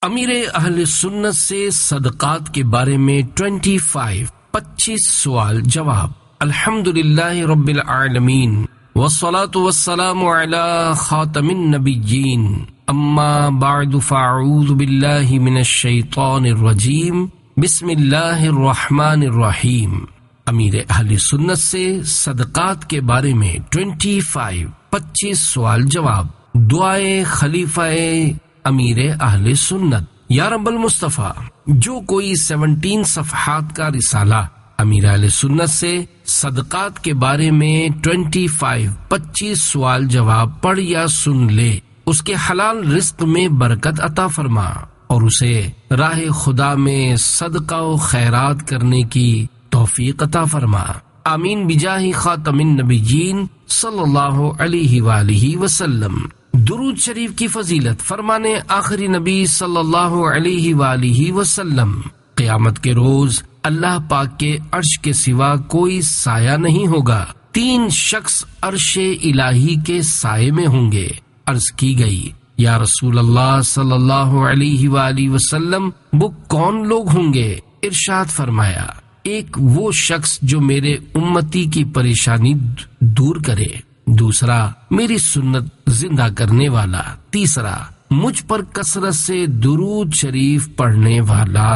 امیر اہل سنت سے صدقات کے بارے میں 25 سوال جواب۔ الحمدللہ رب العالمین والصلاة والسلام علی خاتم النبیین، اما بعد فاعوذ باللہ من الشیطان الرجیم، بسم اللہ الرحمن الرحیم۔ امیر اہل سنت سے صدقات کے بارے میں 25 سوال جواب۔ دعائے خلیفہ امیر اہل سنت۔ یا رب المصطفیٰ، جو کوئی 17 صفحات کا رسالہ امیر اہل سنت سے صدقات کے بارے میں 25 سوال جواب پڑھ یا سن لے، اس کے حلال رزق میں برکت عطا فرما اور اسے راہ خدا میں صدقہ و خیرات کرنے کی توفیق عطا فرما، آمین بجاہ خاتم النبیین صلی اللہ علیہ وآلہ وسلم۔ درود شریف کی فضیلت۔ فرمانے آخری نبی صلی اللہ علیہ وآلہ وسلم، قیامت کے روز اللہ پاک کے عرش کے سوا کوئی سایہ نہیں ہوگا، 3 شخص عرش الہی کے سائے میں ہوں گے۔ عرض کی گئی، یا رسول اللہ صلی اللہ علیہ وآلہ وسلم، وہ کون لوگ ہوں گے؟ ارشاد فرمایا، ایک وہ شخص جو میرے امتی کی پریشانی دور کرے، دوسرا میری سنت زندہ کرنے والا، تیسرا مجھ پر کثرت سے درود شریف پڑھنے والا۔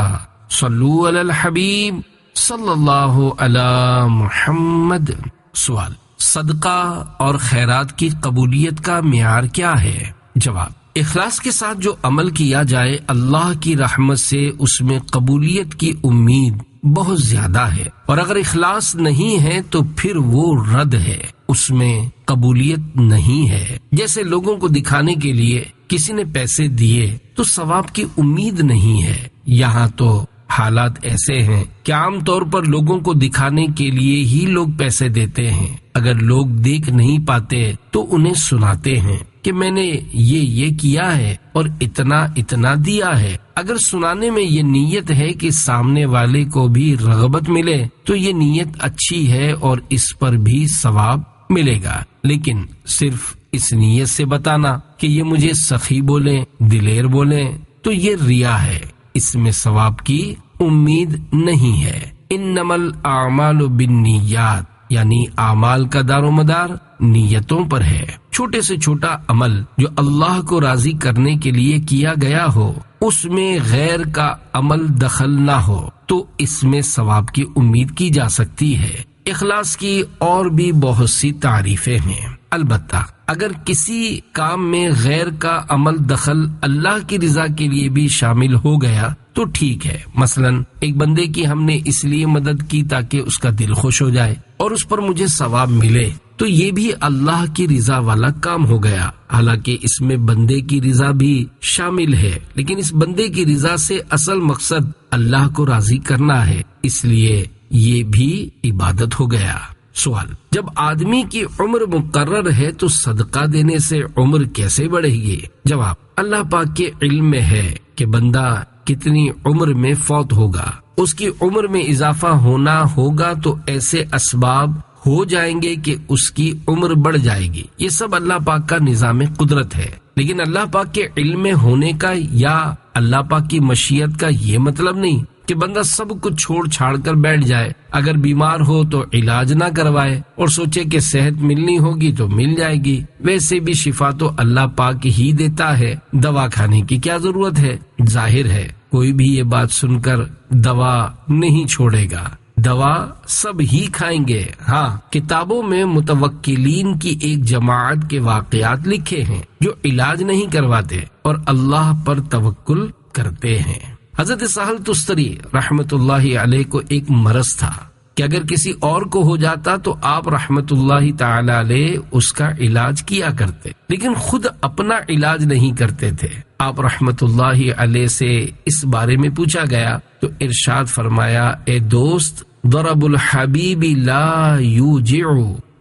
صلو علی الحبیب صلی اللہ علی محمد۔ سوال، صدقہ اور خیرات کی قبولیت کا معیار کیا ہے؟ جواب، اخلاص کے ساتھ جو عمل کیا جائے اللہ کی رحمت سے اس میں قبولیت کی امید بہت زیادہ ہے، اور اگر اخلاص نہیں ہے تو پھر وہ رد ہے، اس میں قبولیت نہیں ہے۔ جیسے لوگوں کو دکھانے کے لیے کسی نے پیسے دیے تو ثواب کی امید نہیں ہے، یہاں تو حالات ایسے ہیں کہ عام طور پر لوگوں کو دکھانے کے لیے ہی لوگ پیسے دیتے ہیں، اگر لوگ دیکھ نہیں پاتے تو انہیں سناتے ہیں کہ میں نے یہ کیا ہے اور اتنا دیا ہے۔ اگر سنانے میں یہ نیت ہے کہ سامنے والے کو بھی رغبت ملے تو یہ نیت اچھی ہے اور اس پر بھی ثواب ملے گا، لیکن صرف اس نیت سے بتانا کہ یہ مجھے سخی بولیں، دلیر بولیں، تو یہ ریا ہے، اس میں ثواب کی امید نہیں ہے۔ انما الاعمال بالنیات، یعنی اعمال کا دار و مدار نیتوں پر ہے۔ چھوٹے سے چھوٹا عمل جو اللہ کو راضی کرنے کے لیے کیا گیا ہو، اس میں غیر کا عمل دخل نہ ہو تو اس میں ثواب کی امید کی جا سکتی ہے۔ اخلاص کی اور بھی بہت سی تعریفیں ہیں، البتہ اگر کسی کام میں غیر کا عمل دخل اللہ کی رضا کے لیے بھی شامل ہو گیا تو ٹھیک ہے۔ مثلا ایک بندے کی ہم نے اس لیے مدد کی تاکہ اس کا دل خوش ہو جائے اور اس پر مجھے ثواب ملے، تو یہ بھی اللہ کی رضا والا کام ہو گیا، حالانکہ اس میں بندے کی رضا بھی شامل ہے، لیکن اس بندے کی رضا سے اصل مقصد اللہ کو راضی کرنا ہے، اس لیے یہ بھی عبادت ہو گیا۔ سوال، جب آدمی کی عمر مقرر ہے تو صدقہ دینے سے عمر کیسے بڑھے گی؟ جواب، اللہ پاک کے علم میں ہے کہ بندہ کتنی عمر میں فوت ہوگا، اس کی عمر میں اضافہ ہونا ہوگا تو ایسے اسباب ہو جائیں گے کہ اس کی عمر بڑھ جائے گی، یہ سب اللہ پاک کا نظام قدرت ہے، لیکن اللہ پاک کے علم میں ہونے کا یا اللہ پاک کی مشیت کا یہ مطلب نہیں کہ بندہ سب کچھ چھوڑ چھاڑ کر بیٹھ جائے، اگر بیمار ہو تو علاج نہ کروائے اور سوچے کہ صحت ملنی ہوگی تو مل جائے گی۔ ویسے بھی شفا تو اللہ پاک ہی دیتا ہے، دوا کھانے کی کیا ضرورت ہے؟ ظاہر ہے کوئی بھی یہ بات سن کر دوا نہیں چھوڑے گا، دوا سب ہی کھائیں گے۔ ہاں، کتابوں میں متوکلین کی ایک جماعت کے واقعات لکھے ہیں جو علاج نہیں کرواتے اور اللہ پر توکل کرتے ہیں۔ حضرت سہل تستری رحمت اللہ علیہ کو ایک مرض تھا کہ اگر کسی اور کو ہو جاتا تو آپ رحمت اللہ تعالی علیہ اس کا علاج کیا کرتے، لیکن خود اپنا علاج نہیں کرتے تھے۔ آپ رحمت اللہ علیہ سے اس بارے میں پوچھا گیا تو ارشاد فرمایا، اے دوست، ضرب الحبیب لا یوجع،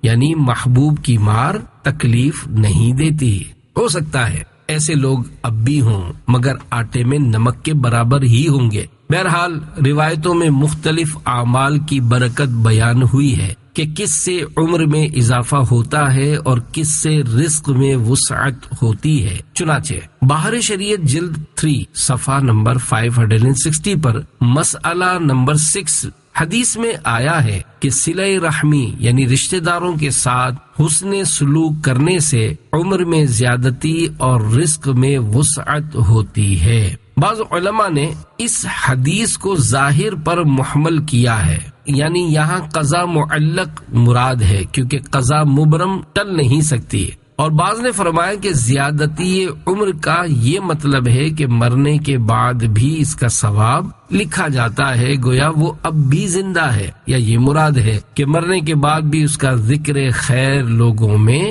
یعنی محبوب کی مار تکلیف نہیں دیتی۔ ہو سکتا ہے ایسے لوگ اب بھی ہوں مگر آٹے میں نمک کے برابر ہی ہوں گے۔ بہرحال روایتوں میں مختلف اعمال کی برکت بیان ہوئی ہے، کہ کس سے عمر میں اضافہ ہوتا ہے اور کس سے رزق میں وسعت ہوتی ہے۔ چنانچہ بہار شریعت جلد 3 صفحہ نمبر 560 پر مسئلہ نمبر 6 حدیث میں آیا ہے کہ صلہ رحمی یعنی رشتہ داروں کے ساتھ حسن سلوک کرنے سے عمر میں زیادتی اور رزق میں وسعت ہوتی ہے۔ بعض علماء نے اس حدیث کو ظاہر پر محمل کیا ہے، یعنی یہاں قضا معلق مراد ہے کیونکہ قضا مبرم ٹل نہیں سکتی، اور بعض نے فرمایا کہ زیادتی عمر کا یہ مطلب ہے کہ مرنے کے بعد بھی اس کا ثواب لکھا جاتا ہے، گویا وہ اب بھی زندہ ہے، یا یہ مراد ہے کہ مرنے کے بعد بھی اس کا ذکر خیر لوگوں میں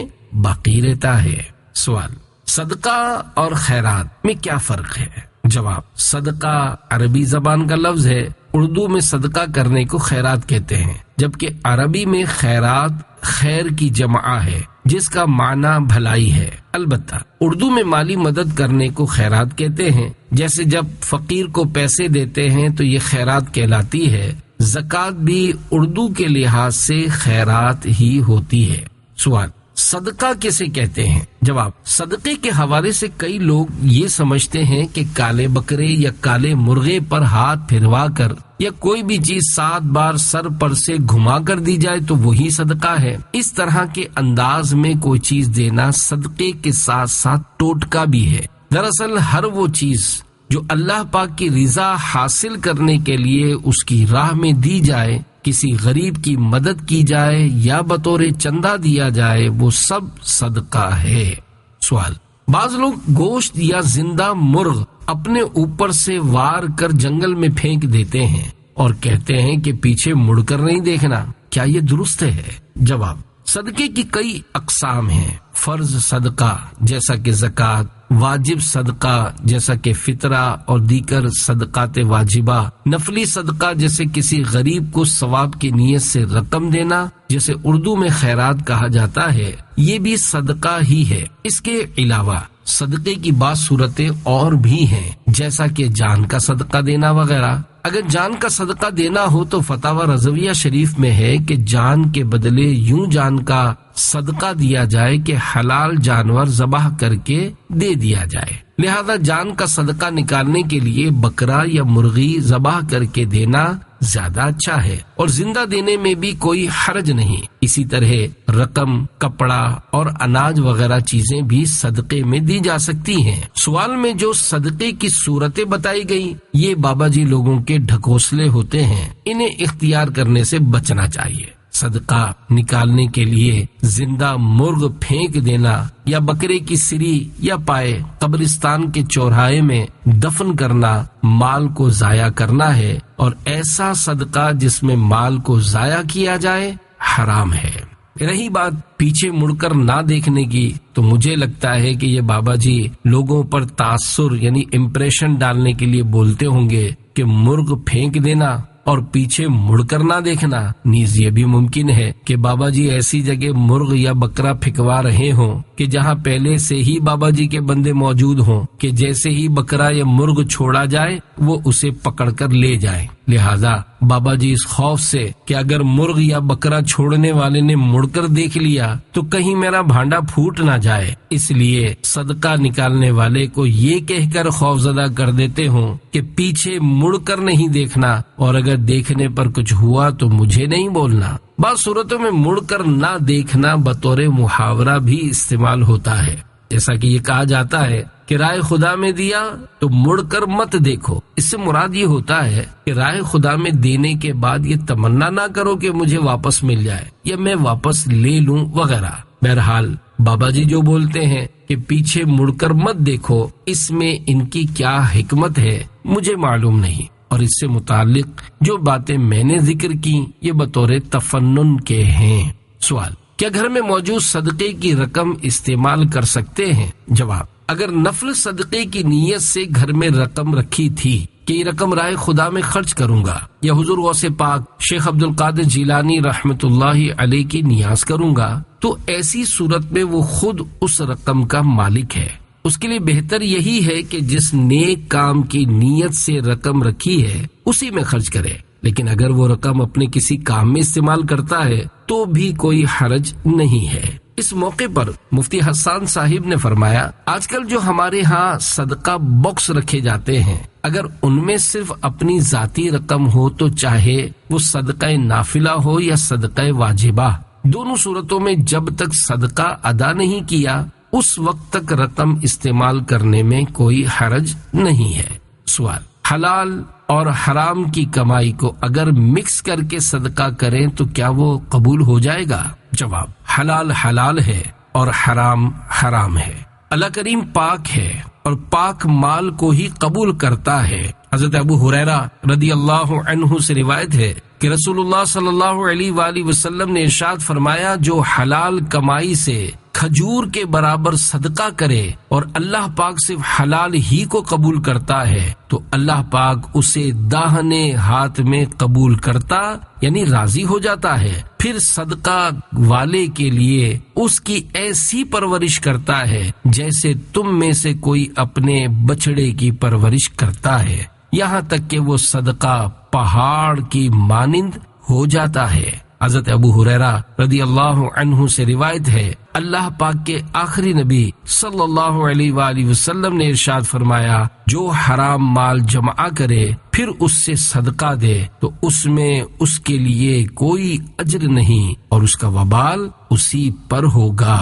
باقی رہتا ہے۔ سوال: صدقہ اور خیرات میں کیا فرق ہے؟ جواب: صدقہ عربی زبان کا لفظ ہے، اردو میں صدقہ کرنے کو خیرات کہتے ہیں، جبکہ عربی میں خیرات خیر کی جمع ہے جس کا معنی بھلائی ہے۔ البتہ اردو میں مالی مدد کرنے کو خیرات کہتے ہیں، جیسے جب فقیر کو پیسے دیتے ہیں تو یہ خیرات کہلاتی ہے۔ زکوٰۃ بھی اردو کے لحاظ سے خیرات ہی ہوتی ہے۔ سوال: صدقہ کسے کہتے ہیں؟ جواب: صدقے کے حوالے سے کئی لوگ یہ سمجھتے ہیں کہ کالے بکرے یا کالے مرغے پر ہاتھ پھروا کر یا کوئی بھی چیز 7 بار سر پر سے گھما کر دی جائے تو وہی صدقہ ہے۔ اس طرح کے انداز میں کوئی چیز دینا صدقے کے ساتھ ساتھ ٹوٹکا بھی ہے۔ دراصل ہر وہ چیز جو اللہ پاک کی رضا حاصل کرنے کے لیے اس کی راہ میں دی جائے، کسی غریب کی مدد کی جائے یا بطور چندہ دیا جائے، وہ سب صدقہ ہے۔ سوال: بعض لوگ گوشت یا زندہ مرغ اپنے اوپر سے وار کر جنگل میں پھینک دیتے ہیں اور کہتے ہیں کہ پیچھے مڑ کر نہیں دیکھنا، کیا یہ درست ہے؟ جواب: صدقے کی کئی اقسام ہیں۔ فرض صدقہ جیسا کہ زکوٰۃ، واجب صدقہ جیسا کہ فطرہ اور دیگر صدقات واجبہ، نفلی صدقہ جیسے کسی غریب کو ثواب کی نیت سے رقم دینا جسے اردو میں خیرات کہا جاتا ہے، یہ بھی صدقہ ہی ہے۔ اس کے علاوہ صدقے کی بعض صورتیں اور بھی ہیں، جیسا کہ جان کا صدقہ دینا وغیرہ۔ اگر جان کا صدقہ دینا ہو تو فتاوی رضویہ شریف میں ہے کہ جان کے بدلے یوں جان کا صدقہ دیا جائے کہ حلال جانور ذبح کر کے دے دیا جائے، لہذا جان کا صدقہ نکالنے کے لیے بکرا یا مرغی ذبح کر کے دینا زیادہ اچھا ہے، اور زندہ دینے میں بھی کوئی حرج نہیں۔ اسی طرح رقم، کپڑا اور اناج وغیرہ چیزیں بھی صدقے میں دی جا سکتی ہیں۔ سوال میں جو صدقے کی صورتیں بتائی گئی، یہ بابا جی لوگوں کے ڈھکوسلے ہوتے ہیں، انہیں اختیار کرنے سے بچنا چاہیے۔ صدقہ نکالنے کے لیے زندہ مرغ پھینک دینا یا بکرے کی سری یا پائے قبرستان کے چوراہے میں دفن کرنا مال کو ضائع کرنا ہے، اور ایسا صدقہ جس میں مال کو ضائع کیا جائے حرام ہے۔ رہی بات پیچھے مڑ کر نہ دیکھنے کی، تو مجھے لگتا ہے کہ یہ بابا جی لوگوں پر تاثر یعنی امپریشن ڈالنے کے لیے بولتے ہوں گے کہ مرغ پھینک دینا اور پیچھے مڑ کر نہ دیکھنا۔ نیز یہ بھی ممکن ہے کہ بابا جی ایسی جگہ مرغ یا بکرا پھینکوا رہے ہوں کہ جہاں پہلے سے ہی بابا جی کے بندے موجود ہوں کہ جیسے ہی بکرا یا مرغ چھوڑا جائے وہ اسے پکڑ کر لے جائیں، لہذا بابا جی اس خوف سے کہ اگر مرغ یا بکرا چھوڑنے والے نے مڑ کر دیکھ لیا تو کہیں میرا بھانڈا پھوٹ نہ جائے، اس لیے صدقہ نکالنے والے کو یہ کہہ کر خوفزدہ کر دیتے ہوں کہ پیچھے مڑ کر نہیں دیکھنا، اور اگر دیکھنے پر کچھ ہوا تو مجھے نہیں بولنا۔ بعض صورتوں میں مڑ کر نہ دیکھنا بطور محاورہ بھی استعمال ہوتا ہے، جیسا کہ یہ کہا جاتا ہے کہ رائے خدا میں دیا تو مڑ کر مت دیکھو۔ اس سے مراد یہ ہوتا ہے کہ رائے خدا میں دینے کے بعد یہ تمنا نہ کرو کہ مجھے واپس مل جائے یا میں واپس لے لوں وغیرہ۔ بہرحال بابا جی جو بولتے ہیں کہ پیچھے مڑ کر مت دیکھو، اس میں ان کی کیا حکمت ہے مجھے معلوم نہیں، اور اس سے متعلق جو باتیں میں نے ذکر کی یہ بطور تفنن کے ہیں۔ سوال: کیا گھر میں موجود صدقے کی رقم استعمال کر سکتے ہیں؟ جواب: اگر نفل صدقے کی نیت سے گھر میں رقم رکھی تھی کہ یہ رقم راہ خدا میں خرچ کروں گا یا حضور غوث پاک شیخ عبد القادر جیلانی رحمت اللہ علیہ کی نیاز کروں گا، تو ایسی صورت میں وہ خود اس رقم کا مالک ہے۔ اس کے لیے بہتر یہی ہے کہ جس نیک کام کی نیت سے رقم رکھی ہے اسی میں خرچ کرے۔ لیکن اگر وہ رقم اپنے کسی کام میں استعمال کرتا ہے تو بھی کوئی حرج نہیں ہے۔ اس موقع پر مفتی حسان صاحب نے فرمایا، آج کل جو ہمارے ہاں صدقہ باکس رکھے جاتے ہیں، اگر ان میں صرف اپنی ذاتی رقم ہو تو چاہے وہ صدقہ نافلہ ہو یا صدقہ واجبہ، دونوں صورتوں میں جب تک صدقہ ادا نہیں کیا اس وقت تک رقم استعمال کرنے میں کوئی حرج نہیں ہے۔ سوال، حلال اور حرام کی کمائی کو اگر مکس کر کے صدقہ کریں تو کیا وہ قبول ہو جائے گا؟ جواب، حلال حلال ہے اور حرام حرام ہے۔ اللہ کریم پاک ہے اور پاک مال کو ہی قبول کرتا ہے۔ حضرت ابو ہریرہ رضی اللہ عنہ سے روایت ہے کہ رسول اللہ صلی اللہ علیہ وآلہ وسلم نے ارشاد فرمایا، جو حلال کمائی سے کھجور کے برابر صدقہ کرے اور اللہ پاک صرف حلال ہی کو قبول کرتا ہے تو اللہ پاک اسے داہنے ہاتھ میں قبول کرتا یعنی راضی ہو جاتا ہے، پھر صدقہ والے کے لیے اس کی ایسی پرورش کرتا ہے جیسے تم میں سے کوئی اپنے بچڑے کی پرورش کرتا ہے، یہاں تک کہ وہ صدقہ پہاڑ کی مانند ہو جاتا ہے۔ حضرت ابو ہریرہ رضی اللہ عنہ سے روایت ہے، اللہ پاک کے آخری نبی صلی اللہ علیہ وآلہ وسلم نے ارشاد فرمایا، جو حرام مال جمع کرے پھر اس سے صدقہ دے تو اس میں اس کے لیے کوئی اجر نہیں اور اس کا وبال اسی پر ہوگا۔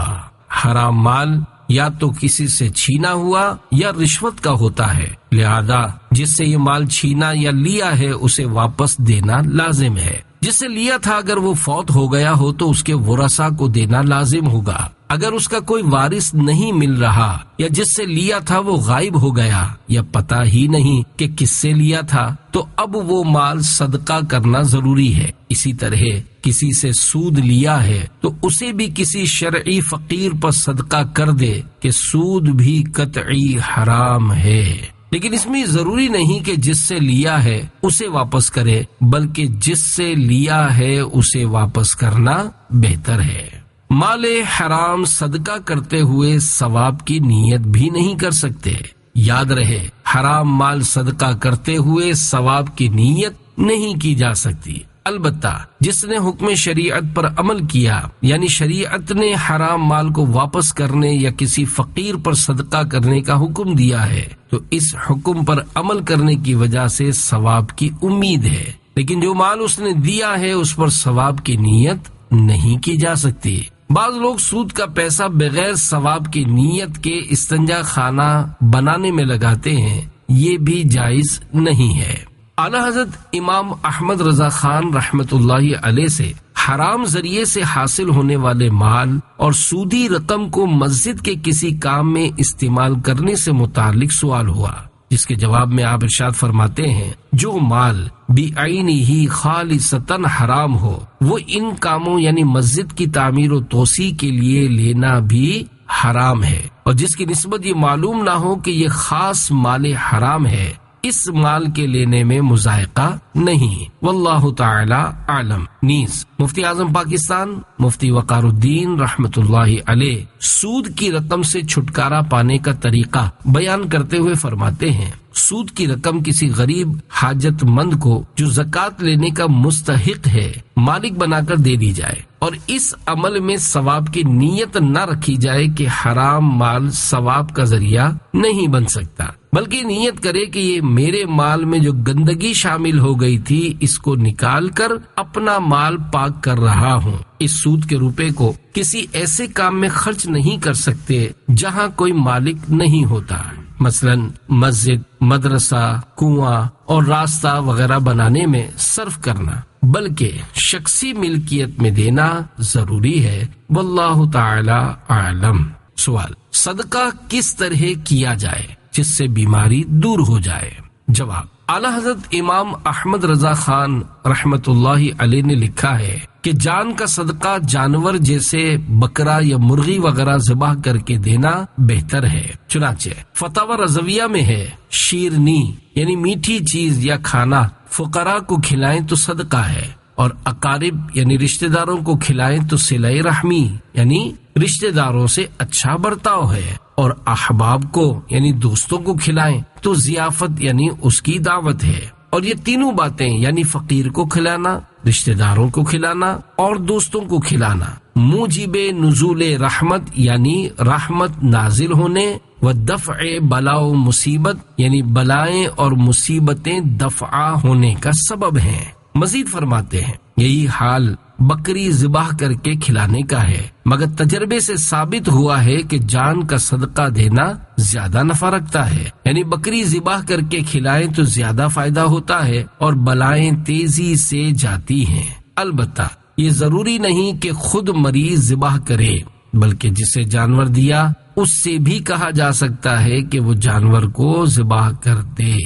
حرام مال یا تو کسی سے چھینا ہوا یا رشوت کا ہوتا ہے، لہذا جس سے یہ مال چھینا یا لیا ہے اسے واپس دینا لازم ہے۔ جس سے لیا تھا اگر وہ فوت ہو گیا ہو تو اس کے ورثاء کو دینا لازم ہوگا۔ اگر اس کا کوئی وارث نہیں مل رہا یا جس سے لیا تھا وہ غائب ہو گیا یا پتہ ہی نہیں کہ کس سے لیا تھا تو اب وہ مال صدقہ کرنا ضروری ہے۔ اسی طرح کسی سے سود لیا ہے تو اسے بھی کسی شرعی فقیر پر صدقہ کر دے کہ سود بھی قطعی حرام ہے، لیکن اس میں ضروری نہیں کہ جس سے لیا ہے اسے واپس کرے، بلکہ جس سے لیا ہے اسے واپس کرنا بہتر ہے۔ مال حرام صدقہ کرتے ہوئے ثواب کی نیت بھی نہیں کر سکتے۔ یاد رہے، حرام مال صدقہ کرتے ہوئے ثواب کی نیت نہیں کی جا سکتی۔ البتہ جس نے حکم شریعت پر عمل کیا، یعنی شریعت نے حرام مال کو واپس کرنے یا کسی فقیر پر صدقہ کرنے کا حکم دیا ہے تو اس حکم پر عمل کرنے کی وجہ سے ثواب کی امید ہے، لیکن جو مال اس نے دیا ہے اس پر ثواب کی نیت نہیں کی جا سکتی۔ بعض لوگ سود کا پیسہ بغیر ثواب کی نیت کے استنجا خانہ بنانے میں لگاتے ہیں، یہ بھی جائز نہیں ہے۔ اعلیٰ حضرت امام احمد رضا خان رحمت اللہ علیہ سے حرام ذریعے سے حاصل ہونے والے مال اور سودی رقم کو مسجد کے کسی کام میں استعمال کرنے سے متعلق سوال ہوا، جس کے جواب میں آپ ارشاد فرماتے ہیں، جو مال بعینہ خالصتاً حرام ہو وہ ان کاموں یعنی مسجد کی تعمیر و توسیع کے لیے لینا بھی حرام ہے، اور جس کی نسبت یہ معلوم نہ ہو کہ یہ خاص مال حرام ہے اس مال کے لینے میں مذائقہ نہیں۔ واللہ تعالی عالم۔ نیز مفتی اعظم پاکستان مفتی وقار الدین رحمت اللہ علیہ سود کی رقم سے چھٹکارا پانے کا طریقہ بیان کرتے ہوئے فرماتے ہیں، سود کی رقم کسی غریب حاجت مند کو جو زکوٰۃ لینے کا مستحق ہے مالک بنا کر دے دی جائے، اور اس عمل میں ثواب کی نیت نہ رکھی جائے کہ حرام مال ثواب کا ذریعہ نہیں بن سکتا، بلکہ نیت کرے کہ یہ میرے مال میں جو گندگی شامل ہو گئی تھی اس کو نکال کر اپنا مال پاک کر رہا ہوں۔ اس سود کے روپے کو کسی ایسے کام میں خرچ نہیں کر سکتے جہاں کوئی مالک نہیں ہوتا، مثلا مسجد، مدرسہ، کنواں اور راستہ وغیرہ بنانے میں صرف کرنا، بلکہ شخصی ملکیت میں دینا ضروری ہے۔ واللہ تعالی اعلم۔ سوال، صدقہ کس طرح کیا جائے جس سے بیماری دور ہو جائے؟ جواب، اعلیٰ حضرت امام احمد رضا خان رحمت اللہ علیہ نے لکھا ہے کہ جان کا صدقہ جانور جیسے بکرا یا مرغی وغیرہ ذبح کر کے دینا بہتر ہے۔ چنانچہ فتاوی رضویہ میں ہے، شیرنی یعنی میٹھی چیز یا کھانا فقراء کو کھلائیں تو صدقہ ہے، اور اقارب یعنی رشتہ داروں کو کھلائیں تو صلہ رحمی یعنی رشتہ داروں سے اچھا برتاؤ ہے، اور احباب کو یعنی دوستوں کو کھلائیں تو ضیافت یعنی اس کی دعوت ہے۔ اور یہ تینوں باتیں یعنی فقیر کو کھلانا، رشتہ داروں کو کھلانا اور دوستوں کو کھلانا موجب نزول رحمت یعنی رحمت نازل ہونے، و دفع بلا و مصیبت یعنی بلائیں اور مصیبتیں دفع ہونے کا سبب ہیں۔ مزید فرماتے ہیں یہی حال بکری ذبح کر کے کھلانے کا ہے، مگر تجربے سے ثابت ہوا ہے کہ جان کا صدقہ دینا زیادہ نفع رکھتا ہے، یعنی بکری ذبح کر کے کھلائیں تو زیادہ فائدہ ہوتا ہے اور بلائیں تیزی سے جاتی ہیں۔ البتہ یہ ضروری نہیں کہ خود مریض ذبح کرے، بلکہ جسے جانور دیا اس سے بھی کہا جا سکتا ہے کہ وہ جانور کو ذبح کر دے۔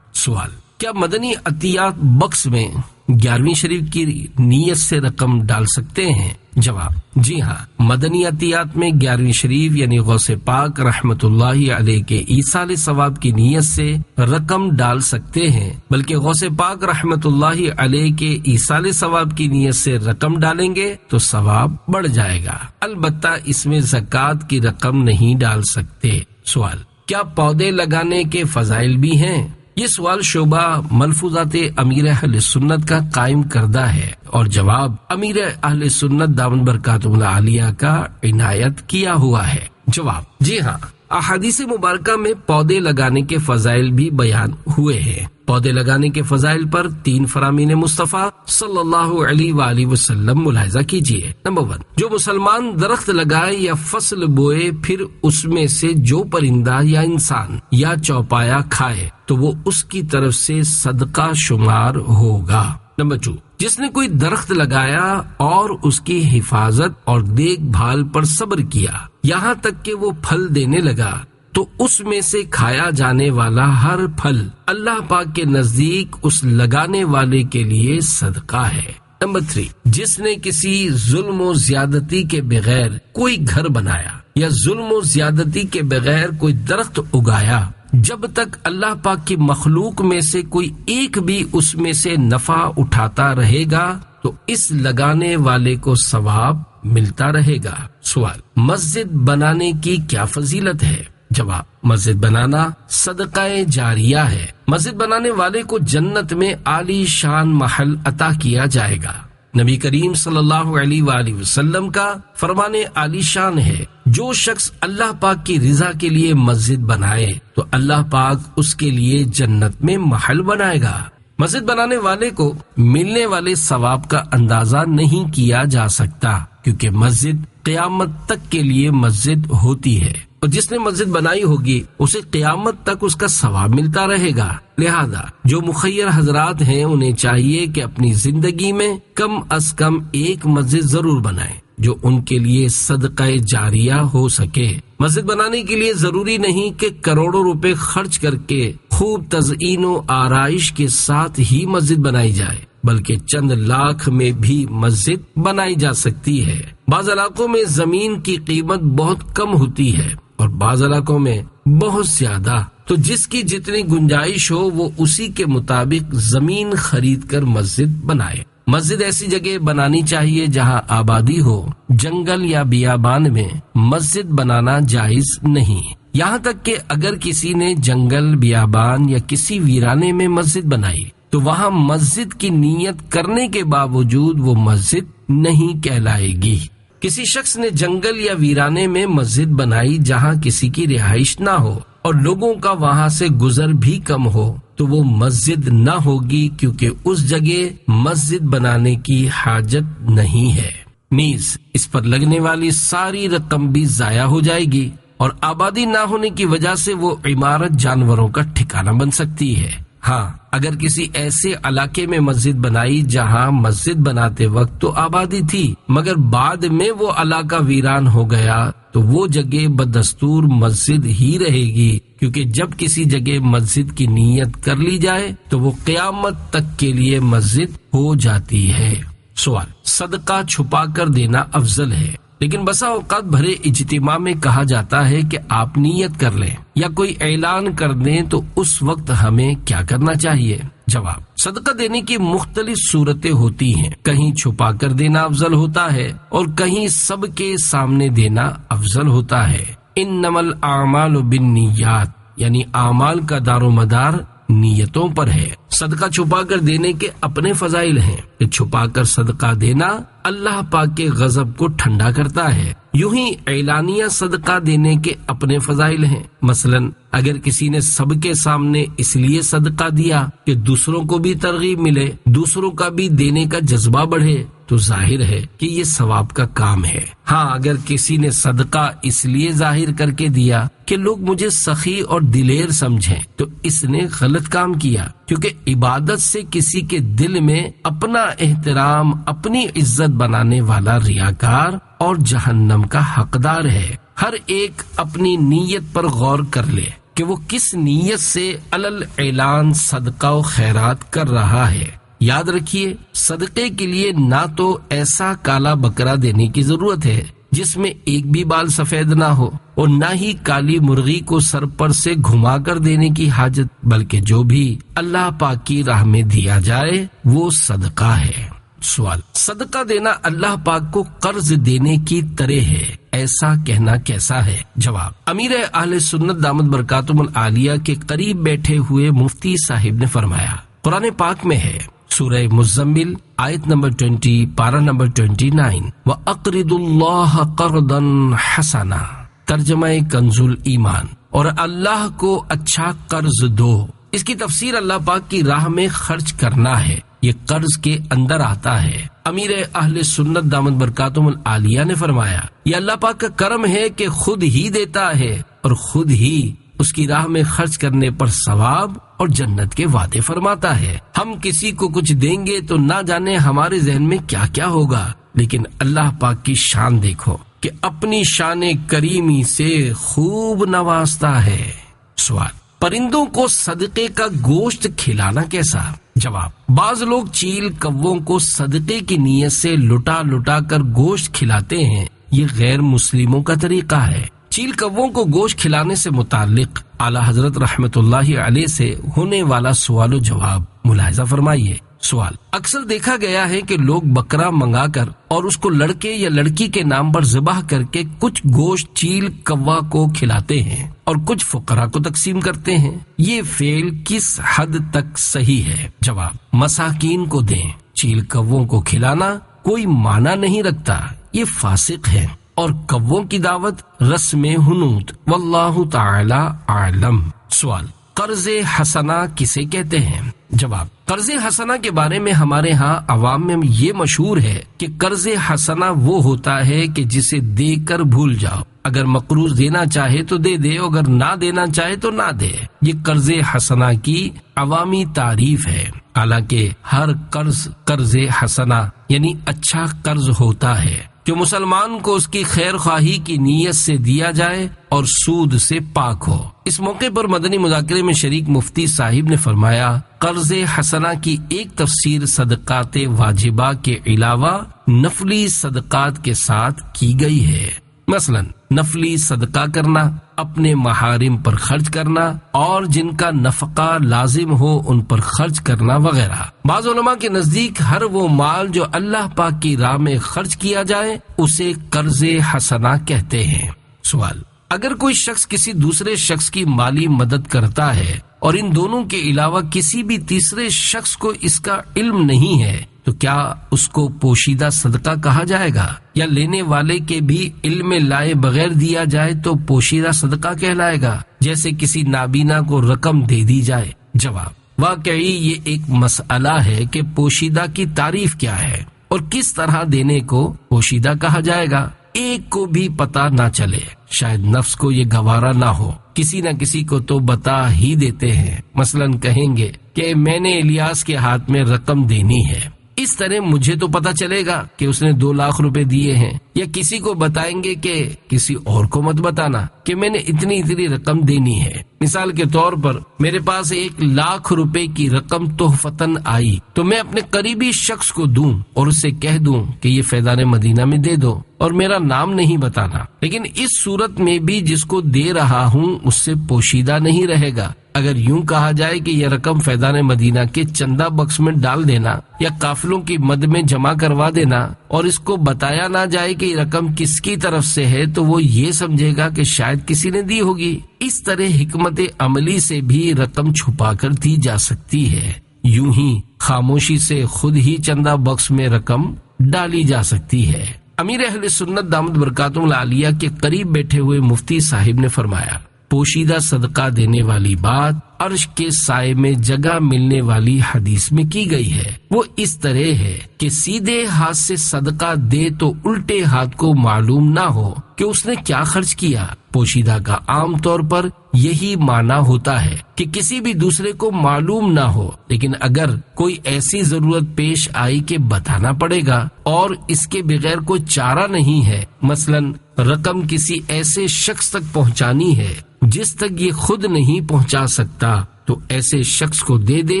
سوال: کیا مدنی عطیات بکس میں 11ویں شریف کی نیت سے رقم ڈال سکتے ہیں؟ جواب: جی ہاں، مدنی عطیات میں 11ویں شریف یعنی غوث پاک رحمت اللہ علیہ کے ایصال ثواب کی نیت سے رقم ڈال سکتے ہیں، بلکہ غوث پاک رحمت اللہ علیہ کے ایصال ثواب کی نیت سے رقم ڈالیں گے تو ثواب بڑھ جائے گا، البتہ اس میں زکوٰۃ کی رقم نہیں ڈال سکتے۔ سوال: کیا پودے لگانے کے فضائل بھی ہیں؟ یہ سوال شعبہ ملفوظات امیر اہل سنت کا قائم کردہ ہے اور جواب امیر اہل سنت دامن برکاتہ العالیہ کا عنایت کیا ہوا ہے۔ جواب: جی ہاں، احادیث مبارکہ میں پودے لگانے کے فضائل بھی بیان ہوئے ہیں۔ پودے لگانے کے فضائل پر 3 فرامین مصطفیٰ صلی اللہ علیہ وآلہ وسلم ملاحظہ کیجیے۔ نمبر 1، جو مسلمان درخت لگائے یا فصل بوئے پھر اس میں سے جو پرندہ یا انسان یا چوپایا کھائے تو وہ اس کی طرف سے صدقہ شمار ہوگا۔ نمبر 2، جس نے کوئی درخت لگایا اور اس کی حفاظت اور دیکھ بھال پر صبر کیا یہاں تک کہ وہ پھل دینے لگا تو اس میں سے کھایا جانے والا ہر پھل اللہ پاک کے نزدیک اس لگانے والے کے لیے صدقہ ہے۔ نمبر 3، جس نے کسی ظلم و زیادتی کے بغیر کوئی گھر بنایا یا ظلم و زیادتی کے بغیر کوئی درخت اگایا، جب تک اللہ پاک کی مخلوق میں سے کوئی ایک بھی اس میں سے نفع اٹھاتا رہے گا تو اس لگانے والے کو ثواب ملتا رہے گا۔ سوال: مسجد بنانے کی کیا فضیلت ہے؟ جواب: مسجد بنانا صدقہ جاریہ ہے۔ مسجد بنانے والے کو جنت میں عالی شان محل عطا کیا جائے گا۔ نبی کریم صلی اللہ علیہ وآلہ وسلم کا فرمان عالی شان ہے، جو شخص اللہ پاک کی رضا کے لیے مسجد بنائے تو اللہ پاک اس کے لیے جنت میں محل بنائے گا۔ مسجد بنانے والے کو ملنے والے ثواب کا اندازہ نہیں کیا جا سکتا، کیونکہ مسجد قیامت تک کے لیے مسجد ہوتی ہے اور جس نے مسجد بنائی ہوگی اسے قیامت تک اس کا ثواب ملتا رہے گا۔ لہذا جو مخیر حضرات ہیں انہیں چاہیے کہ اپنی زندگی میں کم از کم ایک مسجد ضرور بنائیں جو ان کے لیے صدقہ جاریہ ہو سکے۔ مسجد بنانے کے لیے ضروری نہیں کہ کروڑوں روپے خرچ کر کے خوب تزئین و آرائش کے ساتھ ہی مسجد بنائی جائے، بلکہ چند لاکھ میں بھی مسجد بنائی جا سکتی ہے۔ بعض علاقوں میں زمین کی قیمت بہت کم ہوتی ہے اور بعض علاقوں میں بہت زیادہ، تو جس کی جتنی گنجائش ہو وہ اسی کے مطابق زمین خرید کر مسجد بنائے۔ مسجد ایسی جگہ بنانی چاہیے جہاں آبادی ہو۔ جنگل یا بیابان میں مسجد بنانا جائز نہیں، یہاں تک کہ اگر کسی نے جنگل، بیابان یا کسی ویرانے میں مسجد بنائی تو وہاں مسجد کی نیت کرنے کے باوجود وہ مسجد نہیں کہلائے گی۔ کسی شخص نے جنگل یا ویرانے میں مسجد بنائی جہاں کسی کی رہائش نہ ہو اور لوگوں کا وہاں سے گزر بھی کم ہو تو وہ مسجد نہ ہوگی، کیونکہ اس جگہ مسجد بنانے کی حاجت نہیں ہے۔ نیز اس پر لگنے والی ساری رقم بھی ضائع ہو جائے گی اور آبادی نہ ہونے کی وجہ سے وہ عمارت جانوروں کا ٹھکانہ بن سکتی ہے۔ ہاں، اگر کسی ایسے علاقے میں مسجد بنائی جہاں مسجد بناتے وقت تو آبادی تھی مگر بعد میں وہ علاقہ ویران ہو گیا تو وہ جگہ بدستور مسجد ہی رہے گی، کیونکہ جب کسی جگہ مسجد کی نیت کر لی جائے تو وہ قیامت تک کے لیے مسجد ہو جاتی ہے۔ سوال: صدقہ چھپا کر دینا افضل ہے، لیکن بسا اوقات بھرے اجتماع میں کہا جاتا ہے کہ آپ نیت کر لیں یا کوئی اعلان کر دیں تو اس وقت ہمیں کیا کرنا چاہیے؟ جواب: صدقہ دینے کی مختلف صورتیں ہوتی ہیں، کہیں چھپا کر دینا افضل ہوتا ہے اور کہیں سب کے سامنے دینا افضل ہوتا ہے۔ انما الاعمال بالنیات، یعنی اعمال کا دار و مدار نیتوں پر ہے۔ صدقہ چھپا کر دینے کے اپنے فضائل ہیں کہ چھپا کر صدقہ دینا اللہ پاک کے غضب کو ٹھنڈا کرتا ہے۔ یوں ہی اعلانیہ صدقہ دینے کے اپنے فضائل ہیں۔ مثلا اگر کسی نے سب کے سامنے اس لیے صدقہ دیا کہ دوسروں کو بھی ترغیب ملے، دوسروں کا بھی دینے کا جذبہ بڑھے، تو ظاہر ہے کہ یہ ثواب کا کام ہے۔ ہاں اگر کسی نے صدقہ اس لیے ظاہر کر کے دیا کہ لوگ مجھے سخی اور دلیر سمجھیں، تو اس نے غلط کام کیا، کیونکہ عبادت سے کسی کے دل میں اپنا احترام، اپنی عزت بنانے والا ریاکار اور جہنم کا حقدار ہے۔ ہر ایک اپنی نیت پر غور کر لے کہ وہ کس نیت سے علل اعلان صدقہ و خیرات کر رہا ہے۔ یاد رکھیے، صدقے کے لیے نہ تو ایسا کالا بکرا دینے کی ضرورت ہے جس میں ایک بھی بال سفید نہ ہو، اور نہ ہی کالی مرغی کو سر پر سے گھما کر دینے کی حاجت، بلکہ جو بھی اللہ پاک کی راہ میں دیا جائے وہ صدقہ ہے۔ سوال: صدقہ دینا اللہ پاک کو قرض دینے کی طرح ہے، ایسا کہنا کیسا ہے؟ جواب: امیر اہل سنت دامت برکاتہم العالیہ کے قریب بیٹھے ہوئے مفتی صاحب نے فرمایا، قرآن پاک میں ہے، سورہ مزمل آیت نمبر 20 پارہ نمبر 29، وَأَقْرِضُ اللَّهَ قَرْضًا حَسَنًا، ترجمہ کنز الایمان، اور اللہ کو اچھا قرض دو۔ اس کی تفسیر اللہ پاک کی راہ میں خرچ کرنا ہے، یہ قرض کے اندر آتا ہے۔ امیر اہل سنت دامت برکاتہم العالیہ نے فرمایا، یہ اللہ پاک کا کرم ہے کہ خود ہی دیتا ہے اور خود ہی اس کی راہ میں خرچ کرنے پر ثواب اور جنت کے وعدے فرماتا ہے۔ ہم کسی کو کچھ دیں گے تو نہ جانے ہمارے ذہن میں کیا کیا ہوگا، لیکن اللہ پاک کی شان دیکھو کہ اپنی شان کریمی سے خوب نوازتا ہے۔ سوال: پرندوں کو صدقے کا گوشت کھلانا کیسا؟ جواب: بعض لوگ چیل کووں کو صدقے کی نیت سے لٹا لٹا کر گوشت کھلاتے ہیں، یہ غیر مسلموں کا طریقہ ہے۔ چیل کووں کو گوشت کھلانے سے متعلق اعلی حضرت رحمت اللہ علیہ سے ہونے والا سوال و جواب ملاحظہ فرمائیے۔ سوال: اکثر دیکھا گیا ہے کہ لوگ بکرا منگا کر اور اس کو لڑکے یا لڑکی کے نام پر ذبح کر کے کچھ گوشت چیل کوا کو کھلاتے ہیں اور کچھ فقراء کو تقسیم کرتے ہیں، یہ فعل کس حد تک صحیح ہے؟ جواب: مساکین کو دیں، چیل کووں کو کھلانا کوئی معنی نہیں رکھتا، یہ فاسق ہے، اور کووں کی دعوت رسم حنوط، واللہ تعالی اعلم۔ سوال: قرض حسنہ کسے کہتے ہیں؟ جواب: قرض حسنہ کے بارے میں ہمارے ہاں عوام میں یہ مشہور ہے کہ قرض حسنہ وہ ہوتا ہے کہ جسے دے کر بھول جاؤ، اگر مقروض دینا چاہے تو دے دے، اگر نہ دینا چاہے تو نہ دے، یہ قرض حسنہ کی عوامی تعریف ہے۔ حالانکہ ہر قرض حسنہ یعنی اچھا قرض ہوتا ہے جو مسلمان کو اس کی خیر خواہی کی نیت سے دیا جائے اور سود سے پاک ہو۔ اس موقع پر مدنی مذاکرے میں شریک مفتی صاحب نے فرمایا، قرض حسنہ کی ایک تفسیر صدقات واجبہ کے علاوہ نفلی صدقات کے ساتھ کی گئی ہے، مثلا نفلی صدقہ کرنا، اپنے محارم پر خرچ کرنا، اور جن کا نفقہ لازم ہو ان پر خرچ کرنا وغیرہ۔ بعض علماء کے نزدیک ہر وہ مال جو اللہ پاک کی راہ میں خرچ کیا جائے اسے قرض حسنہ کہتے ہیں۔ سوال: اگر کوئی شخص کسی دوسرے شخص کی مالی مدد کرتا ہے اور ان دونوں کے علاوہ کسی بھی تیسرے شخص کو اس کا علم نہیں ہے تو کیا اس کو پوشیدہ صدقہ کہا جائے گا، یا لینے والے کے بھی علم لائے بغیر دیا جائے تو پوشیدہ صدقہ کہلائے گا، جیسے کسی نابینا کو رقم دے دی جائے؟ جواب: واقعی یہ ایک مسئلہ ہے کہ پوشیدہ کی تعریف کیا ہے اور کس طرح دینے کو پوشیدہ کہا جائے گا۔ ایک کو بھی پتہ نہ چلے، شاید نفس کو یہ گوارا نہ ہو، کسی نہ کسی کو تو بتا ہی دیتے ہیں، مثلا کہیں گے کہ میں نے الیاس کے ہاتھ میں رقم دینی ہے، اس طرح مجھے تو پتا چلے گا کہ اس نے 2 لاکھ روپے دیے ہیں، یا کسی کو بتائیں گے کہ کسی اور کو مت بتانا کہ میں نے اتنی رقم دینی ہے۔ مثال کے طور پر میرے پاس 1 لاکھ روپے کی رقم تحفتاً آئی تو میں اپنے قریبی شخص کو دوں اور اسے کہہ دوں کہ یہ فیضان مدینہ میں دے دو اور میرا نام نہیں بتانا، لیکن اس صورت میں بھی جس کو دے رہا ہوں اس سے پوشیدہ نہیں رہے گا، اگر یوں کہا جائے کہ یہ رقم فیضان مدینہ کے چندہ بکس میں ڈال دینا یا قافلوں کی مد میں جمع کروا دینا اور اس کو بتایا نہ جائے کہ یہ رقم کس کی طرف سے ہے تو وہ یہ سمجھے گا کہ شاید کسی نے دی ہوگی۔ اس طرح حکمت عملی سے بھی رقم چھپا کر دی جا سکتی ہے، یوں ہی خاموشی سے خود ہی چندہ بکس میں رقم ڈالی جا سکتی ہے۔ امیر اہل سنت دامت برکاتہم العالیہ کے قریب بیٹھے ہوئے مفتی صاحب نے فرمایا، پوشیدہ صدقہ دینے والی بات عرش کے سائے میں جگہ ملنے والی حدیث میں کی گئی ہے۔ وہ اس طرح ہے کہ سیدھے ہاتھ سے صدقہ دے تو الٹے ہاتھ کو معلوم نہ ہو کہ اس نے کیا خرچ کیا۔ پوشیدہ کا عام طور پر یہی معنی ہوتا ہے کہ کسی بھی دوسرے کو معلوم نہ ہو، لیکن اگر کوئی ایسی ضرورت پیش آئی کہ بتانا پڑے گا اور اس کے بغیر کوئی چارہ نہیں ہے، مثلاً رقم کسی ایسے شخص تک پہنچانی ہے جس تک یہ خود نہیں پہنچا سکتا، تو ایسے شخص کو دے دے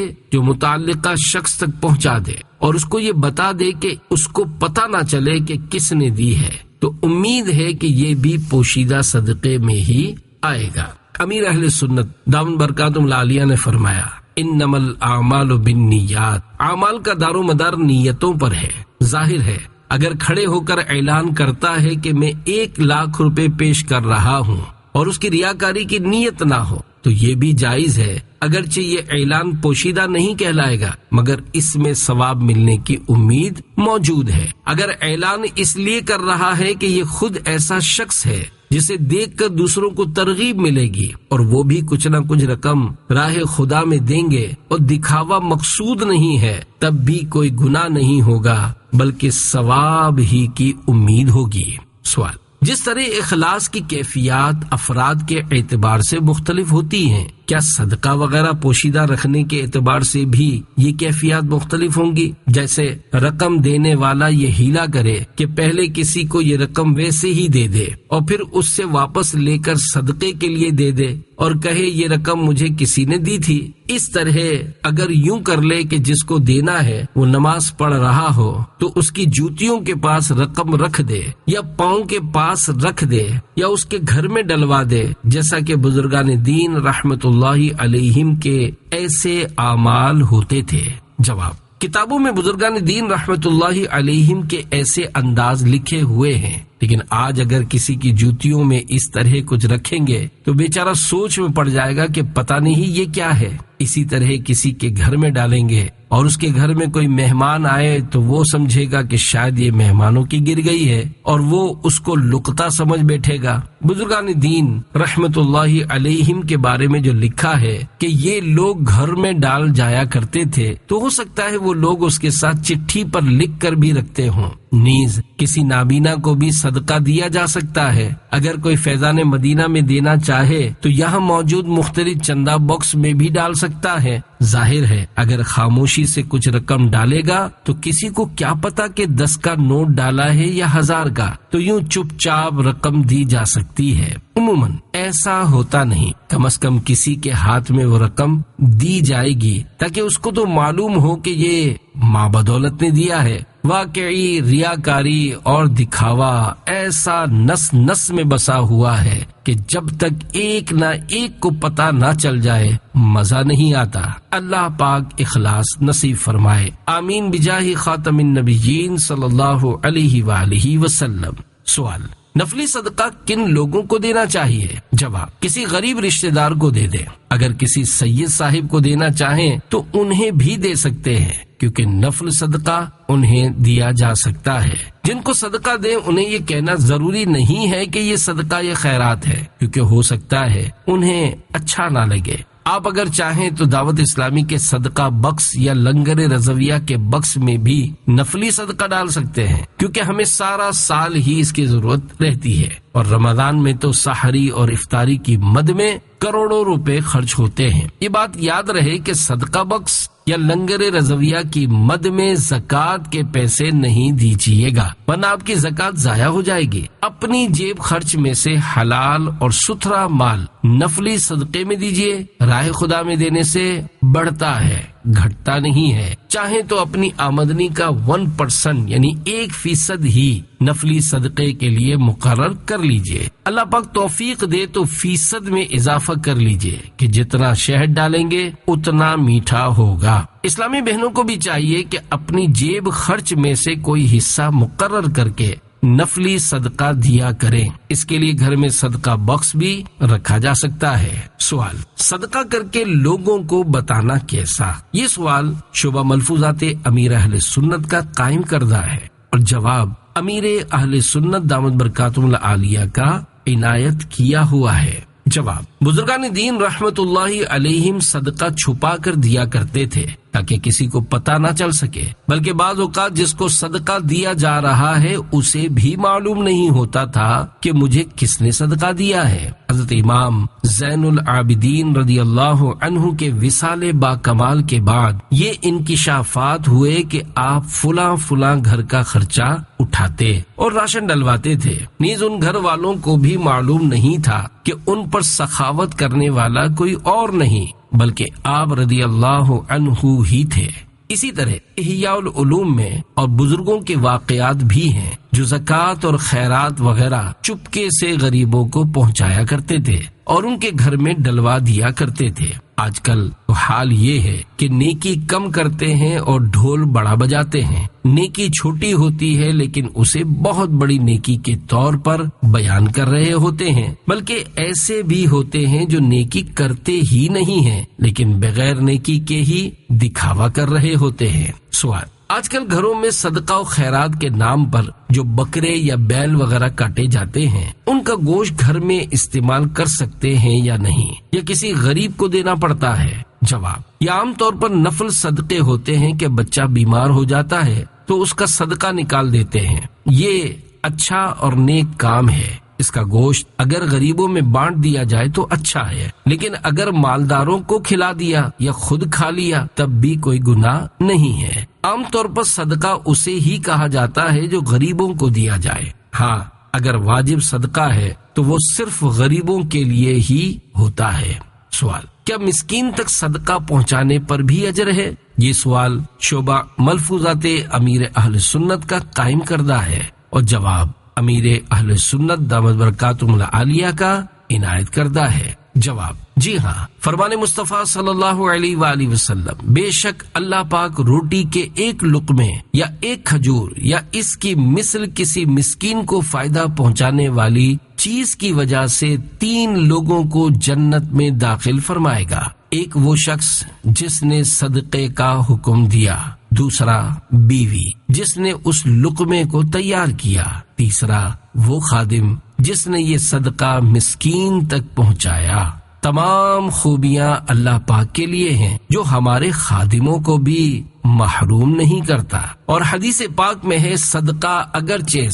جو متعلقہ شخص تک پہنچا دے اور اس کو یہ بتا دے کہ اس کو پتہ نہ چلے کہ کس نے دی ہے، تو امید ہے کہ یہ بھی پوشیدہ صدقے میں ہی آئے گا۔ امیر اہل سنت دامت برکاتہم العالیہ نے فرمایا، انما الاعمال بالنیات، اعمال کا دار و مدار نیتوں پر ہے۔ ظاہر ہے اگر کھڑے ہو کر اعلان کرتا ہے کہ میں 1,00,000 روپے پیش کر رہا ہوں اور اس کی ریاکاری کی نیت نہ ہو تو یہ بھی جائز ہے، اگرچہ یہ اعلان پوشیدہ نہیں کہلائے گا مگر اس میں ثواب ملنے کی امید موجود ہے۔ اگر اعلان اس لیے کر رہا ہے کہ یہ خود ایسا شخص ہے جسے دیکھ کر دوسروں کو ترغیب ملے گی اور وہ بھی کچھ نہ کچھ رقم راہ خدا میں دیں گے اور دکھاوا مقصود نہیں ہے، تب بھی کوئی گناہ نہیں ہوگا بلکہ ثواب ہی کی امید ہوگی۔ سوال: جس طرح اخلاص کی کیفیات افراد کے اعتبار سے مختلف ہوتی ہیں، کیا صدقہ وغیرہ پوشیدہ رکھنے کے اعتبار سے بھی یہ کیفیات مختلف ہوں گی؟ جیسے رقم دینے والا یہ ہیلا کرے کہ پہلے کسی کو یہ رقم ویسے ہی دے دے اور پھر اس سے واپس لے کر صدقے کے لیے دے دے اور کہے یہ رقم مجھے کسی نے دی تھی۔ اس طرح اگر یوں کر لے کہ جس کو دینا ہے وہ نماز پڑھ رہا ہو تو اس کی جوتیوں کے پاس رقم رکھ دے یا پاؤں کے پاس رکھ دے یا اس کے گھر میں ڈلوا دے، جیسا کہ بزرگان دین رحمت اللہ علیہم کے ایسے اعمال ہوتے تھے۔ جواب: کتابوں میں بزرگان دین رحمت اللہ علیہم کے ایسے انداز لکھے ہوئے ہیں، لیکن آج اگر کسی کی جوتیوں میں اس طرح کچھ رکھیں گے تو بیچارہ سوچ میں پڑ جائے گا کہ پتہ نہیں یہ کیا ہے۔ اسی طرح کسی کے گھر میں ڈالیں گے اور اس کے گھر میں کوئی مہمان آئے تو وہ سمجھے گا کہ شاید یہ مہمانوں کی گر گئی ہے اور وہ اس کو لقطہ سمجھ بیٹھے گا۔ بزرگان دین رحمت اللہ علیہم کے بارے میں جو لکھا ہے کہ یہ لوگ گھر میں ڈال جایا کرتے تھے، تو ہو سکتا ہے وہ لوگ اس کے ساتھ چٹھی پر لکھ کر بھی رکھتے ہوں۔ نیز کسی نابینا کو بھی صدقہ دیا جا سکتا ہے۔ اگر کوئی فیضان مدینہ میں دینا چاہے تو یہاں موجود مختلف چندہ باکس میں بھی ڈال سکتا ہے۔ ظاہر ہے اگر خاموشی سے کچھ رقم ڈالے گا تو کسی کو کیا پتا کہ 10 کا نوٹ ڈالا ہے یا 1000 کا، تو یوں چپ چاپ رقم دی جا سکتی ہے۔ عموماً ایسا ہوتا نہیں، کم از کم کسی کے ہاتھ میں وہ رقم دی جائے گی تاکہ اس کو تو معلوم ہو کہ یہ ماں بدولت نے دیا ہے۔ واقعی ریاکاری اور دکھاوا ایسا نس نس میں بسا ہوا ہے کہ جب تک ایک نہ ایک کو پتہ نہ چل جائے مزہ نہیں آتا۔ اللہ پاک اخلاص نصیب فرمائے، آمین بجاہ خاتم النبیین صلی اللہ علیہ وآلہ وسلم۔ سوال: نفلی صدقہ کن لوگوں کو دینا چاہیے؟ جواب: کسی غریب رشتہ دار کو دے دیں۔ اگر کسی سید صاحب کو دینا چاہیں تو انہیں بھی دے سکتے ہیں، کیونکہ نفل صدقہ انہیں دیا جا سکتا ہے۔ جن کو صدقہ دیں انہیں یہ کہنا ضروری نہیں ہے کہ یہ صدقہ یا خیرات ہے، کیونکہ ہو سکتا ہے انہیں اچھا نہ لگے۔ آپ اگر چاہیں تو دعوت اسلامی کے صدقہ بکس یا لنگر رضویہ کے بکس میں بھی نفلی صدقہ ڈال سکتے ہیں، کیونکہ ہمیں سارا سال ہی اس کی ضرورت رہتی ہے، اور رمضان میں تو سحری اور افطاری کی مد میں کروڑوں روپے خرچ ہوتے ہیں۔ یہ بات یاد رہے کہ صدقہ بکس یا لنگر رضویہ کی مد میں زکوٰۃ کے پیسے نہیں دیجیے گا، ورنہ آپ کی زکوٰۃ ضائع ہو جائے گی۔ اپنی جیب خرچ میں سے حلال اور ستھرا مال نفلی صدقے میں دیجیے، راہ خدا میں دینے سے بڑھتا ہے۔ گھٹتا نہیں ہے۔ چاہے تو اپنی آمدنی کا 1% یعنی 1% ہی نفلی صدقے کے لیے مقرر کر لیجئے۔ اللہ پاک توفیق دے تو فیصد میں اضافہ کر لیجئے کہ جتنا شہد ڈالیں گے اتنا میٹھا ہوگا۔ اسلامی بہنوں کو بھی چاہیے کہ اپنی جیب خرچ میں سے کوئی حصہ مقرر کر کے نفلی صدقہ دیا کریں۔ اس کے لیے گھر میں صدقہ باکس بھی رکھا جا سکتا ہے۔ سوال، صدقہ کر کے لوگوں کو بتانا کیسا؟ یہ سوال شعبہ ملفوظات امیر اہل سنت کا قائم کردہ ہے اور جواب امیر اہل سنت دامت برکاتہم العالیہ کا عنایت کیا ہوا ہے۔ جواب، بزرگان دین رحمت اللہ علیہم صدقہ چھپا کر دیا کرتے تھے تاکہ کسی کو پتہ نہ چل سکے، بلکہ بعض اوقات جس کو صدقہ دیا جا رہا ہے اسے بھی معلوم نہیں ہوتا تھا کہ مجھے کس نے صدقہ دیا ہے۔ حضرت امام زین العابدین رضی اللہ عنہ کے وصال با کمال کے بعد یہ انکشافات ہوئے کہ آپ فلاں فلاں گھر کا خرچہ اٹھاتے اور راشن ڈلواتے تھے، نیز ان گھر والوں کو بھی معلوم نہیں تھا کہ ان پر سخاوت کرنے والا کوئی اور نہیں بلکہ آپ رضی اللہ عنہ ہی تھے۔ اسی طرح احیاء العلوم میں اور بزرگوں کے واقعات بھی ہیں جو زکوٰۃ اور خیرات وغیرہ چپکے سے غریبوں کو پہنچایا کرتے تھے اور ان کے گھر میں ڈلوا دیا کرتے تھے۔ آج کل تو حال یہ ہے کہ نیکی کم کرتے ہیں اور ڈھول بڑا بجاتے ہیں۔ نیکی چھوٹی ہوتی ہے لیکن اسے بہت بڑی نیکی کے طور پر بیان کر رہے ہوتے ہیں، بلکہ ایسے بھی ہوتے ہیں جو نیکی کرتے ہی نہیں ہیں لیکن بغیر نیکی کے ہی دکھاوا کر رہے ہوتے ہیں۔ سوال، آج کل گھروں میں صدقہ و خیرات کے نام پر جو بکرے یا بیل وغیرہ کاٹے جاتے ہیں ان کا گوشت گھر میں استعمال کر سکتے ہیں یا نہیں، یا کسی غریب کو دینا پڑتا ہے؟ جواب، یہ عام طور پر نفل صدقے ہوتے ہیں کہ بچہ بیمار ہو جاتا ہے تو اس کا صدقہ نکال دیتے ہیں۔ یہ اچھا اور نیک کام ہے۔ اس کا گوشت اگر غریبوں میں بانٹ دیا جائے تو اچھا ہے، لیکن اگر مالداروں کو کھلا دیا یا خود کھا لیا تب بھی کوئی گناہ نہیں ہے۔ عام طور پر صدقہ اسے ہی کہا جاتا ہے جو غریبوں کو دیا جائے۔ ہاں، اگر واجب صدقہ ہے تو وہ صرف غریبوں کے لیے ہی ہوتا ہے۔ سوال، کیا مسکین تک صدقہ پہنچانے پر بھی اجر ہے؟ یہ سوال شعبہ ملفوظات امیر اہل سنت کا قائم کردہ ہے اور جواب امیر اہل سنت دامت برکاتہم العالیہ کا عنایت کردہ ہے۔ جواب، جی ہاں، فرمان مصطفیٰ صلی اللہ علیہ وآلہ وسلم، بے شک اللہ پاک روٹی کے ایک لقمے یا ایک کھجور یا اس کی مثل کسی مسکین کو فائدہ پہنچانے والی چیز کی وجہ سے 3 لوگوں کو جنت میں داخل فرمائے گا۔ ایک وہ شخص جس نے صدقے کا حکم دیا، دوسرا بیوی جس نے اس لقمے کو تیار کیا، تیسرا وہ خادم جس نے یہ صدقہ مسکین تک پہنچایا۔ تمام خوبیاں اللہ پاک کے لیے ہیں جو ہمارے خادموں کو بھی محروم نہیں کرتا، اور حدیث پاک میں ہے صدقہ اگرچہ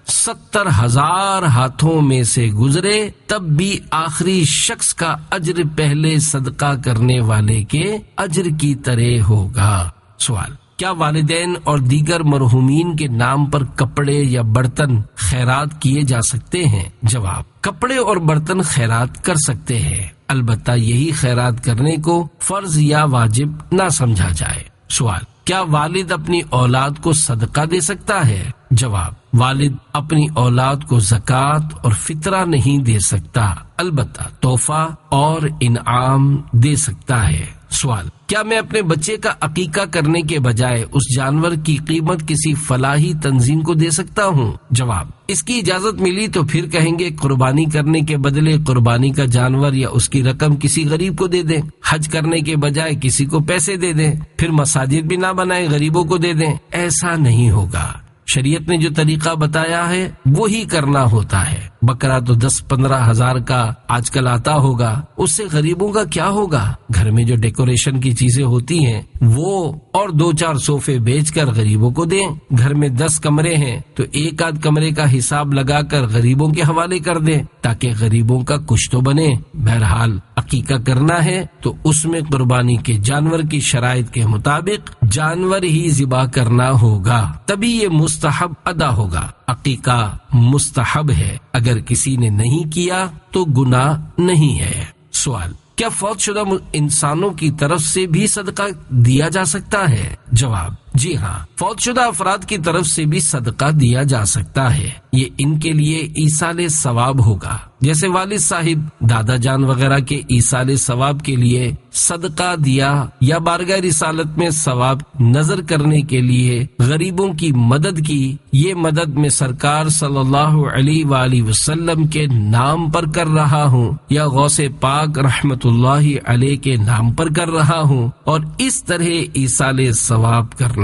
70 ہزار ہاتھوں میں سے گزرے تب بھی آخری شخص کا اجر پہلے صدقہ کرنے والے کے اجر کی طرح ہوگا۔ سوال، کیا والدین اور دیگر مرحومین کے نام پر کپڑے یا برتن خیرات کیے جا سکتے ہیں؟ جواب، کپڑے اور برتن خیرات کر سکتے ہیں، البتہ یہی خیرات کرنے کو فرض یا واجب نہ سمجھا جائے۔ سوال، کیا والد اپنی اولاد کو صدقہ دے سکتا ہے؟ جواب، والد اپنی اولاد کو زکوٰۃ اور فطرہ نہیں دے سکتا، البتہ تحفہ اور انعام دے سکتا ہے۔ سوال، کیا میں اپنے بچے کا عقیقہ کرنے کے بجائے اس جانور کی قیمت کسی فلاحی تنظیم کو دے سکتا ہوں؟ جواب، اس کی اجازت ملی تو پھر کہیں گے قربانی کرنے کے بدلے قربانی کا جانور یا اس کی رقم کسی غریب کو دے دیں، حج کرنے کے بجائے کسی کو پیسے دے دیں، پھر مساجد بھی نہ بنائیں، غریبوں کو دے دیں۔ ایسا نہیں ہوگا۔ شریعت نے جو طریقہ بتایا ہے وہی کرنا ہوتا ہے۔ بکرا تو 10-15 ہزار کا آج کل آتا ہوگا، اس سے غریبوں کا کیا ہوگا؟ گھر میں جو ڈیکوریشن کی چیزیں ہوتی ہیں وہ اور 2-4 صوفے بیچ کر غریبوں کو دیں۔ گھر میں 10 کمرے ہیں تو 1-8 کمرے کا حساب لگا کر غریبوں کے حوالے کر دیں تاکہ غریبوں کا کچھ تو بنے۔ بہرحال عقیقہ کرنا ہے تو اس میں قربانی کے جانور کی شرائط کے مطابق جانور ہی ذبح کرنا ہوگا، تبھی یہ مستحب ادا ہوگا۔ عقیقہ مستحب ہے، اگر کسی نے نہیں کیا تو گناہ نہیں ہے۔ سوال، کیا فوت شدہ انسانوں کی طرف سے بھی صدقہ دیا جا سکتا ہے؟ جواب: جی ہاں، فوت شدہ افراد کی طرف سے بھی صدقہ دیا جا سکتا ہے۔ یہ ان کے لیے ایصال ثواب ہوگا، جیسے والد صاحب، دادا جان وغیرہ کے ایصال ثواب کے لیے صدقہ دیا یا بارگاہ رسالت میں ثواب نظر کرنے کے لیے غریبوں کی مدد کی۔ یہ مدد میں سرکار صلی اللہ علیہ وآلہ وسلم کے نام پر کر رہا ہوں یا غوث پاک رحمت اللہ علیہ کے نام پر کر رہا ہوں، اور اس طرح ایصال ثواب کرنا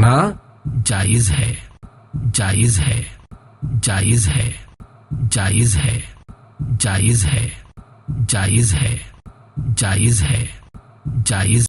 جائز ہے، جائز ہے، جائز ہے، جائز ہے، جائز ہے، جائز ہے، جائز ہے، جائز